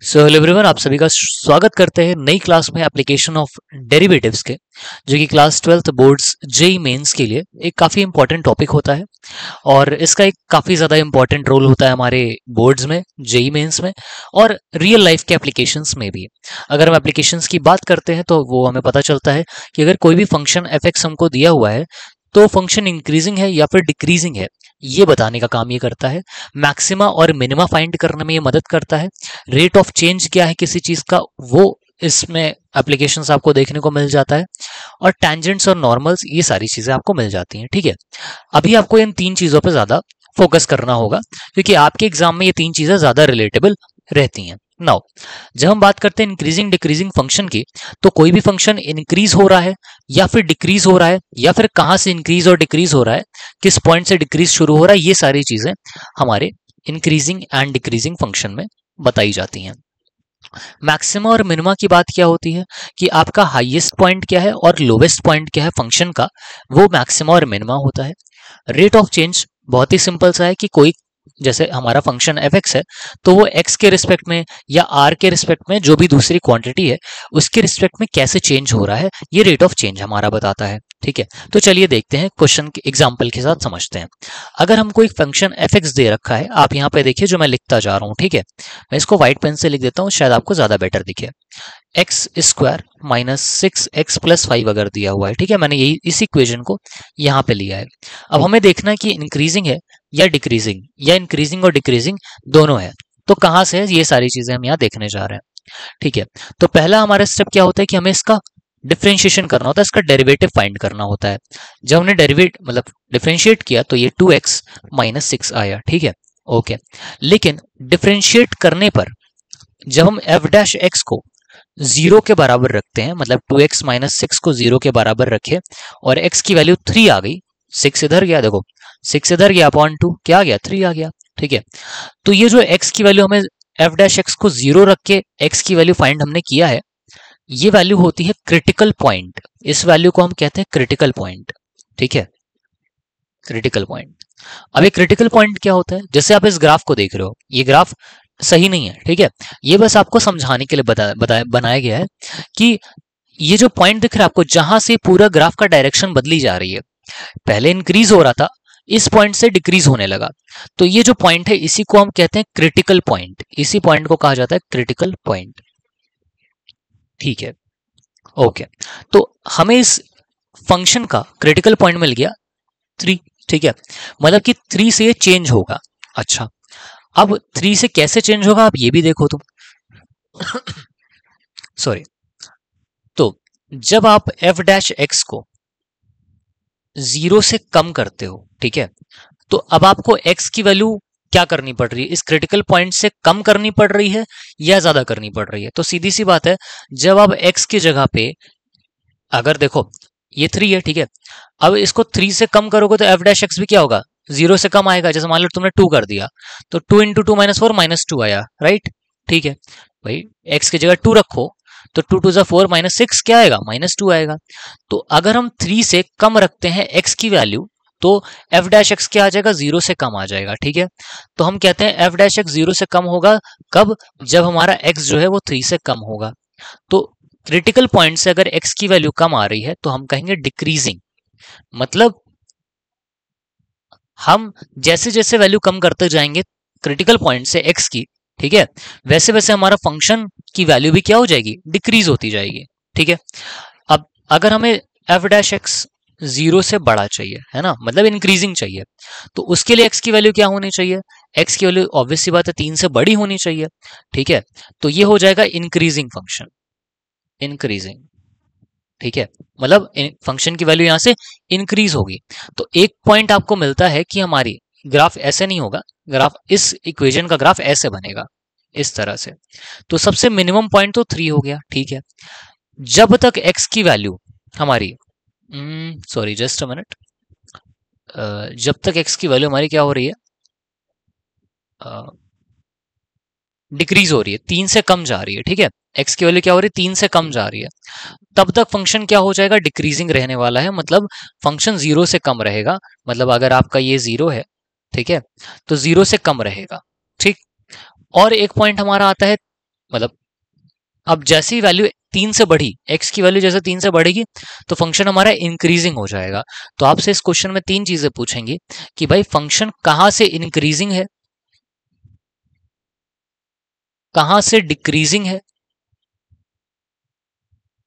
So hello everyone, आप सभी का स्वागत करते हैं नई क्लास में एप्लीकेशन ऑफ डेरिवेटिव्स के, जो कि class 12th boards JEE mains के लिए एक काफ़ी इंपॉर्टेंट टॉपिक होता है। और इसका एक काफ़ी ज़्यादा इंपॉर्टेंट रोल होता है हमारे बोर्ड्स में, जेई मेंस में और रियल लाइफ के एप्लीकेशंस में भी। अगर हम एप्लीकेशंस की बात करते हैं तो वो हमें पता चलता है कि अगर कोई भी फंक्शन एफ एक्स हमको दिया हुआ है तो फंक्शन इंक्रीजिंग है या फिर डिक्रीजिंग है, ये बताने का काम ये करता है। मैक्सिमा और मिनिमा फाइंड करने में ये मदद करता है। रेट ऑफ चेंज क्या है किसी चीज का, वो इसमें एप्लीकेशंस आपको देखने को मिल जाता है। और टेंजेंट्स और नॉर्मल्स, ये सारी चीजें आपको मिल जाती हैं। ठीक है, अभी आपको इन तीन चीजों पर ज्यादा फोकस करना होगा क्योंकि आपके एग्जाम में ये तीन चीजें ज्यादा रिलेटेबल रहती हैं। नाउ, जब हम बात करते हैं इंक्रीजिंग डिक्रीजिंग फंक्शन की, तो कोई भी फंक्शन इंक्रीज हो रहा है या फिर डिक्रीज हो रहा है, या फिर कहां से इंक्रीज और डिक्रीज हो रहा है, किस पॉइंट से डिक्रीज शुरू हो रहा है, ये सारी चीजें हमारे इंक्रीजिंग एंड डिक्रीजिंग फंक्शन में बताई जाती हैं। मैक्सिमा और मिनिमा की बात क्या होती है कि आपका हाईएस्ट पॉइंट क्या है और लोवेस्ट पॉइंट क्या है फंक्शन का, वो मैक्सिमा और मिनिमा होता है। रेट ऑफ चेंज बहुत ही सिंपल सा है कि कोई, जैसे हमारा फंक्शन एफ एक्स है तो वो एक्स के रिस्पेक्ट में या आर के रिस्पेक्ट में, जो भी दूसरी क्वांटिटी है उसके रिस्पेक्ट में कैसे चेंज हो रहा है, ये रेट ऑफ चेंज हमारा बताता है। ठीक है, तो चलिए देखते हैं, क्वेश्चन के एग्जाम्पल के साथ समझते हैं। अगर हमको एक फंक्शन एफ एक्स दे रखा है, आप यहाँ पे देखिए जो मैं लिखता जा रहा हूँ। ठीक है, मैं इसको व्हाइट पेन से लिख देता हूँ, शायद आपको ज्यादा बेटर दिखे। X square minus 6x plus 5 अगर दिया हुआ है, ठीक है, मैंने यही इस इक्वेशन को यहाँ पे लिया है। अब हमें देखना है कि इंक्रीजिंग है या डिक्रीजिंग, या इंक्रीजिंग और डिक्रीजिंग दोनों है, तो कहाँ से है, ये सारी चीजें हम यहाँ देखने जा रहे हैं। ठीक है, तो पहला हमारा स्टेप क्या होता है कि हमें इसका डिफरेंशिएशन करना होता है, इसका डेरिवेटिव फाइंड करना होता है। जब हमने डेरिवेट मतलब डिफरेंशिएट किया तो ये 2x माइनस 6 आया। ठीक है, ओके। लेकिन डिफरेंशिएट करने पर जब हम एफ डैश एक्स को 0 के बराबर रखते हैं, मतलब 2x माइनस 6 को 0 के बराबर रखे और x की वैल्यू 3 आ गई, 6 इधर गया, देखो 6 इधर गया, अपॉन 2 क्या आ गया, 3 आ गया। ठीक है, तो ये जो x की वैल्यू हमें एफ डैश एक्स को 0 रख के x की वैल्यू फाइंड हमने किया है, ये वैल्यू होती है क्रिटिकल पॉइंट। इस वैल्यू को हम कहते हैं क्रिटिकल पॉइंट। ठीक है, क्रिटिकल पॉइंट। अब ये क्रिटिकल पॉइंट क्या होता है, जैसे आप इस ग्राफ को देख रहे हो, ये ग्राफ सही नहीं है। ठीक है, ये बस आपको समझाने के लिए बनाया गया है कि ये जो पॉइंट दिख रहा है आपको, जहां से पूरा ग्राफ का डायरेक्शन बदली जा रही है, पहले इंक्रीज हो रहा था, इस पॉइंट से डिक्रीज होने लगा, तो ये जो पॉइंट है इसी को हम कहते हैं क्रिटिकल पॉइंट। इसी पॉइंट को कहा जाता है क्रिटिकल पॉइंट। ठीक है, ओके। तो हमें इस फंक्शन का क्रिटिकल पॉइंट मिल गया 3। ठीक है, मतलब कि 3 से ये चेंज होगा। अच्छा, अब 3 से कैसे चेंज होगा आप ये भी देखो तुम। सॉरी, तो जब आप एफ डैश एक्स को 0 से कम करते हो, ठीक है, तो अब आपको x की वैल्यू क्या करनी पड़ रही है, इस क्रिटिकल पॉइंट से कम करनी पड़ रही है या ज्यादा करनी पड़ रही है। तो सीधी सी बात है, जब आप x की जगह पे, अगर देखो ये 3 है, ठीक है, अब इसको 3 से कम करोगे तो एफ डैश एक्स भी क्या होगा, 0 से कम आएगा। जैसे मान लो तुमने 2 कर दिया तो 2 इंटू 2 माइनस 4 माइनस 2 आया, राइट। ठीक है भाई, x की जगह 2 रखो तो 2 टू 4 माइनस 6 क्या आएगा, माइनस 2 आएगा। तो अगर हम 3 से कम रखते हैं x की वैल्यू, तो एफ डैश एक्स क्या आ जाएगा, 0 से कम आ जाएगा। ठीक है, तो हम कहते हैं एफ डैश एक्स 0 से कम होगा कब, जब हमारा x जो है वो 3 से कम होगा। तो क्रिटिकल पॉइंट से अगर x की वैल्यू कम आ रही है तो हम कहेंगे डिक्रीजिंग। मतलब हम जैसे जैसे वैल्यू कम करते जाएंगे क्रिटिकल पॉइंट से x की, ठीक है, वैसे वैसे हमारा फंक्शन की वैल्यू भी क्या हो जाएगी, डिक्रीज होती जाएगी। ठीक है, अब अगर हमें एफ डैश एक्स 0 से बड़ा चाहिए, है ना, मतलब इंक्रीजिंग चाहिए, तो उसके लिए x की वैल्यू क्या होनी चाहिए, x की वैल्यू ऑब्वियस सी बात है 3 से बड़ी होनी चाहिए। ठीक है, तो ये हो जाएगा इंक्रीजिंग फंक्शन, इंक्रीजिंग। ठीक है, मतलब फंक्शन की वैल्यू यहां से इंक्रीज होगी। तो एक पॉइंट आपको मिलता है कि हमारी ग्राफ ऐसे नहीं होगा, ग्राफ इस इक्वेशन का ग्राफ ऐसे बनेगा, इस तरह से। तो सबसे मिनिमम पॉइंट तो 3 हो गया। ठीक है, जब तक x की वैल्यू हमारी, सॉरी जस्ट अ मिनट, जब तक x की वैल्यू हमारी क्या हो रही है, डिक्रीज हो रही है, 3 से कम जा रही है। ठीक है, x की वैल्यू क्या हो रही है, 3 से कम जा रही है, तब तक फंक्शन क्या हो जाएगा, डिक्रीजिंग रहने वाला है। मतलब फंक्शन 0 से कम रहेगा, मतलब अगर आपका ये 0 है, ठीक है, तो 0 से कम रहेगा। ठीक, और एक पॉइंट हमारा आता है मतलब अब जैसी वैल्यू 3 से बढ़ी, x की वैल्यू जैसे 3 से बढ़ेगी तो फंक्शन हमारा इंक्रीजिंग हो जाएगा। तो आपसे इस क्वेश्चन में 3 चीजें पूछेंगी कि भाई फंक्शन कहां से इंक्रीजिंग है, कहां से डिक्रीजिंग है,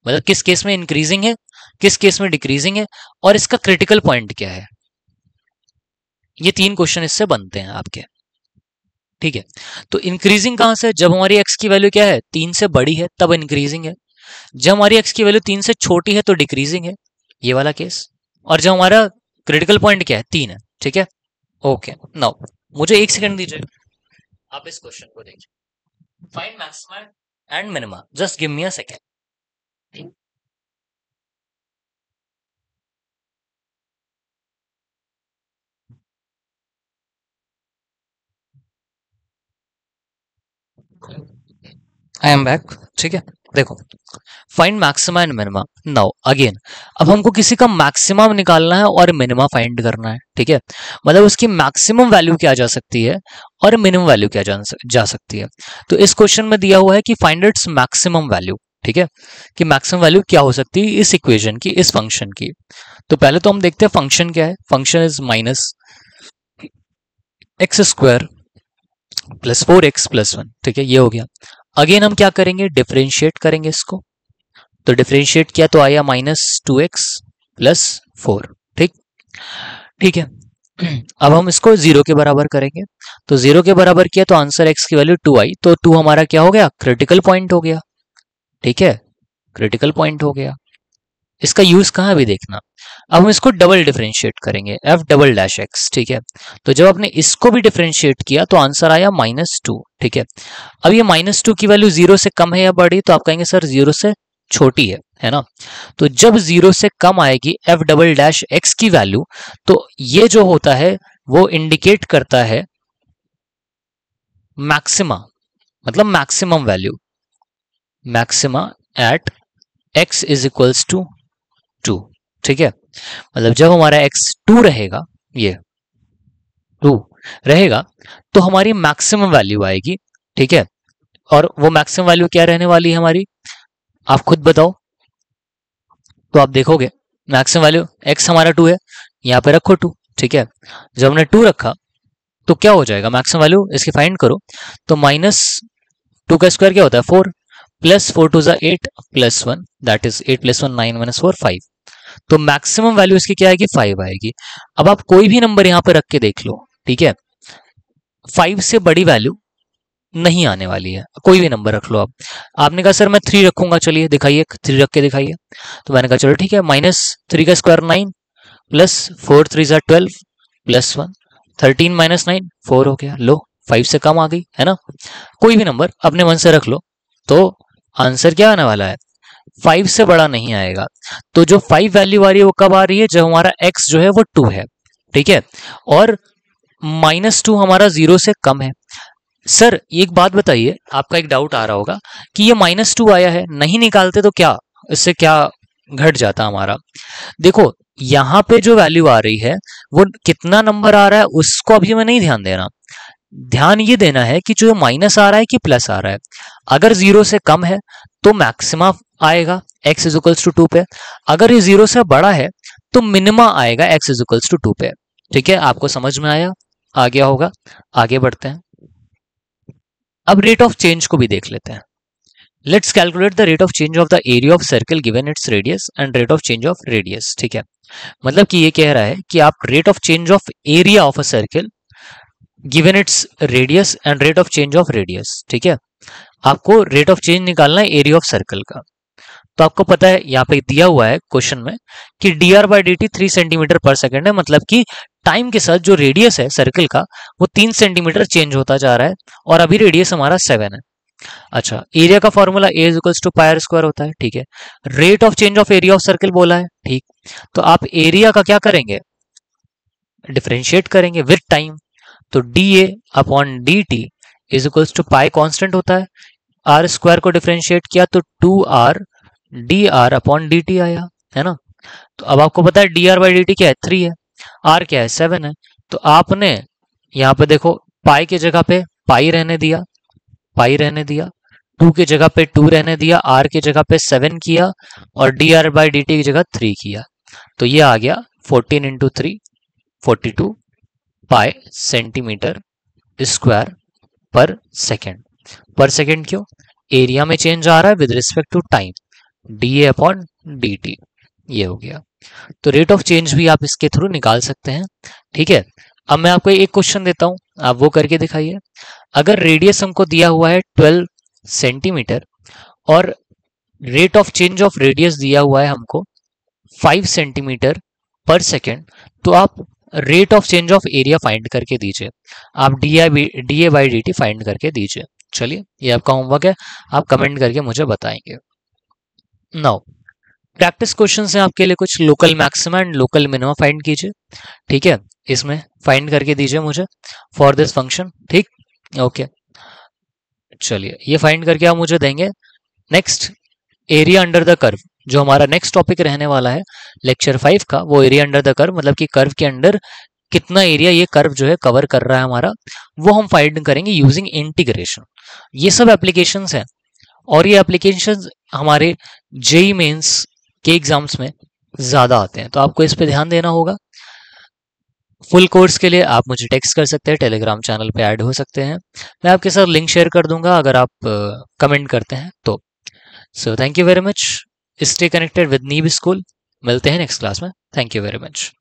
मतलब किस केस में इंक्रीजिंग है, किस केस में डिक्रीजिंग है, और इसका क्रिटिकल पॉइंट क्या है। ये 3 क्वेश्चन इससे बनते हैं आपके। ठीक है, तो इंक्रीजिंग कहां से, जब हमारी x की वैल्यू क्या है 3 से बड़ी है तब इंक्रीजिंग है, जब हमारी x की वैल्यू 3 से छोटी है तो डिक्रीजिंग है, ये वाला केस। और जब हमारा क्रिटिकल पॉइंट क्या है 3 है। ठीक है, ओके। नाउ मुझे 1 सेकंड दीजिए, आप इस क्वेश्चन को देखिए। Find maxima and minima, just give me a second. I am back. ठीक है, देखो, find maxima and minima. Now again, अब हमको किसी का मैक्सिमम निकालना है और मिनिमा फाइंड करना है। ठीक है, मतलब उसकी मैक्सिमम वैल्यू क्या जा सकती है और मिनिमम वैल्यू क्या जा सकती है। तो इस क्वेश्चन में दिया हुआ है कि फाइंड इट्स मैक्सिमम वैल्यू। ठीक है, कि मैक्सिमम वैल्यू क्या हो सकती है इस इक्वेशन की, इस फंक्शन की। तो पहले तो हम देखते हैं फंक्शन क्या है। Function is minus x square plus 4x+1। ठीक है, ये हो गया। अगेन हम क्या करेंगे, डिफरेंशिएट करेंगे इसको। तो डिफरेंशिएट किया तो आया -2x+4। ठीक, ठीक है। अब हम इसको 0 के बराबर करेंगे। तो 0 के बराबर किया तो आंसर x की वैल्यू 2 आई। तो 2 हमारा क्या हो गया, क्रिटिकल पॉइंट हो गया। ठीक है, क्रिटिकल पॉइंट हो गया। इसका यूज कहां भी देखना। अब हम इसको डबल डिफरेंशिएट करेंगे, f डबल डैश x। ठीक है, तो जब आपने इसको भी डिफरेंशिएट किया तो आंसर आया -2। ठीक है, अब ये -2 की वैल्यू 0 से कम है या बड़ी, तो आप कहेंगे सर 0 से छोटी है ना। तो जब 0 से कम आएगी f डबल डैश x की वैल्यू, तो ये जो होता है वो इंडिकेट करता है मैक्सिमा, मतलब maximum value, maxima at x is equals to 2। ठीक है, मतलब जब हमारा x 2 रहेगा, ये 2 रहेगा, तो हमारी मैक्सिमम वैल्यू आएगी। ठीक है, और वो मैक्सिमम वैल्यू क्या रहने वाली है हमारी, आप खुद बताओ। तो आप देखोगे मैक्सिमम वैल्यू x हमारा 2 है, यहां पे रखो 2। ठीक है, जब हमने 2 रखा तो क्या हो जाएगा, मैक्सिमम वैल्यू इसकी फाइंड करो। तो -2 का स्क्वायर क्या होता है 4, प्लस 4 टू ज़ा 8 प्लस 1, दैट इज 8 + 1 9 - 4 5। तो मैक्सिमम वैल्यू इसकी क्या आएगी, 5 आएगी। अब आप कोई भी नंबर यहां पे रख के देख लो। ठीक है, 5 से बड़ी वैल्यू नहीं आने वाली है, कोई भी नंबर रख लो आप। आपने कहा सर मैं 3 रखूंगा, चलिए दिखाइए, 3 रख के दिखाइए। तो मैंने कहा चलो ठीक है, -3 का स्क्वायर 9, प्लस 4 3 ज़ा 12 प्लस 1, 13 - 9 4 हो गया। लो 5 से कम आ गई है ना। कोई भी नंबर अपने मन से रख लो, तो आंसर क्या आने वाला है, 5 से बड़ा नहीं आएगा। तो जो 5 वैल्यू आ रही है वो कब आ रही है, जब हमारा x जो है वो 2 है। ठीक है, और -2 हमारा 0 से कम है। सर एक बात बताइए, आपका एक डाउट आ रहा होगा कि ये -2 आया है, नहीं निकालते तो क्या, इससे क्या घट जाता हमारा। देखो यहां पे जो वैल्यू आ रही है वो कितना नंबर आ रहा है उसको अभी मैं नहीं ध्यान दे रहा। ध्यान ये देना है कि जो माइनस आ रहा है कि प्लस आ रहा है। अगर 0 से कम है तो मैक्सिमा आएगा x इज इक्वल्स टू 2 पे, अगर ये 0 से बड़ा है तो मिनिमा आएगा x इज इक्वल्स टू 2 पे। ठीक है, आपको समझ में आया, आ गया होगा। आगे बढ़ते हैं, अब रेट ऑफ चेंज को भी देख लेते हैं। Let's calculate the rate of change of the area of circle given its radius and rate of change of radius. ठीक है, मतलब कि ये कह रहा है कि आप rate of change of area of a circle given its radius and rate of change of radius. ठीक है, आपको रेट ऑफ चेंज निकालना है एरिया ऑफ सर्कल का। तो आपको पता है यहाँ पे दिया हुआ है क्वेश्चन में कि dr/dt 3 सेंटीमीटर पर सेकंड है, मतलब कि टाइम के साथ जो रेडियस है सर्कल का वो 3 सेंटीमीटर चेंज होता जा रहा है, और अभी रेडियस हमारा 7 है। अच्छा, एरिया का formula a is equals to pi square होता है। ठीक है, rate of change of area of circle बोला है। ठीक, तो आप एरिया का क्या करेंगे, डिफरेंशिएट करेंगे विद टाइम। तो dA/dt is equals to pi constant होता है, आर स्क्वायर को डिफरेंशिएट किया तो 2r dr/dt आया, है ना। तो अब आपको पता है dr/dt क्या है 3 है, r क्या है 7 है। तो आपने यहाँ पे देखो पाई की जगह पे पाई रहने दिया, पाई रहने दिया, 2 की जगह पे 2 रहने दिया, r की जगह पे 7 किया और dr बाई dt की जगह 3 किया। तो ये आ गया 14 इंटू 3 42 पाई सेंटीमीटर स्क्वायर पर सेकेंड। पर सेकेंड क्यों? एरिया में चेंज आ रहा है with respect to time, d upon d t. ये हो गया। तो रेट ऑफ चेंज भी आप इसके थ्रू निकाल सकते हैं। ठीक है, अब मैं आपको एक क्वेश्चन देता हूं, आप वो करके दिखाइए। अगर रेडियस हमको दिया हुआ है 12 सेंटीमीटर और rate of change of radius दिया हुआ है हमको 5 सेंटीमीटर पर सेकेंड, तो आप rate of change of area find करके दीजिए। आप D A by D T find करके दीजिए। चलिए, ये आपका होमवर्क है, आप कमेंट करके मुझे बताएंगे। नाउ प्रैक्टिस क्वेश्चन है आपके लिए कुछ। Local maxima and local minima find कीजिए। ठीक है, इसमें फाइंड करके दीजिए मुझे फॉर दिस फंक्शन। ठीक, ओके, चलिए ये फाइंड करके आप मुझे देंगे। Next, area under the curve, जो हमारा नेक्स्ट टॉपिक रहने वाला है लेक्चर 5 का, वो एरिया अंडर द कर्व, मतलब कि कर्व के अंडर कितना एरिया ये कर्व जो है कवर कर रहा है हमारा, वो हम फाइंड करेंगे यूजिंग इंटीग्रेशन। ये सब एप्लीकेशंस हैं और ये एप्लीकेशंस हमारे जेई मेंस के एग्जाम्स में ज्यादा आते हैं, तो आपको इस पे ध्यान देना होगा। फुल कोर्स के लिए आप मुझे टेक्स्ट कर सकते हैं, टेलीग्राम चैनल पे ऐड हो सकते हैं। मैं आपके साथ लिंक शेयर कर दूंगा अगर आप कमेंट करते हैं तो। So thank you very much, stay connected with Neeb school. मिलते हैं नेक्स्ट क्लास में। Thank you very much.